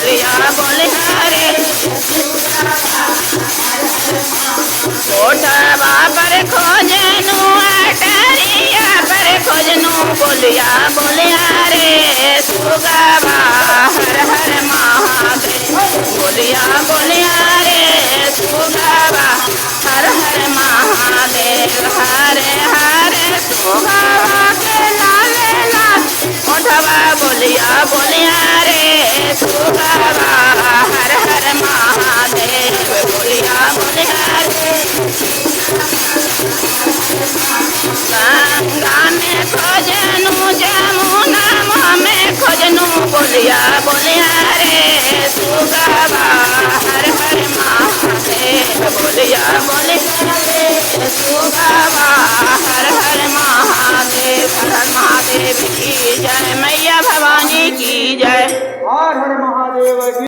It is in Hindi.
बोलिया बोलिया रे कोठवा पर खोजनू अटरिया पर खोजनू बोलिया बोलिया रे सुगवा हर हर महादेव बोलिया बोलिया रे सुगवा हर हर महादेव हरे हरे सुगवा के लाल लाल कोठवा बोलिया बोलिया रे सुगवा हर हर महादेव बोलिया बोलिया रे गंगा में खोजनू जमुना में खोजनू बोलिया बोलिया रे सुगवा हर हर महादेव बोलिया बोलिया रे सुगवा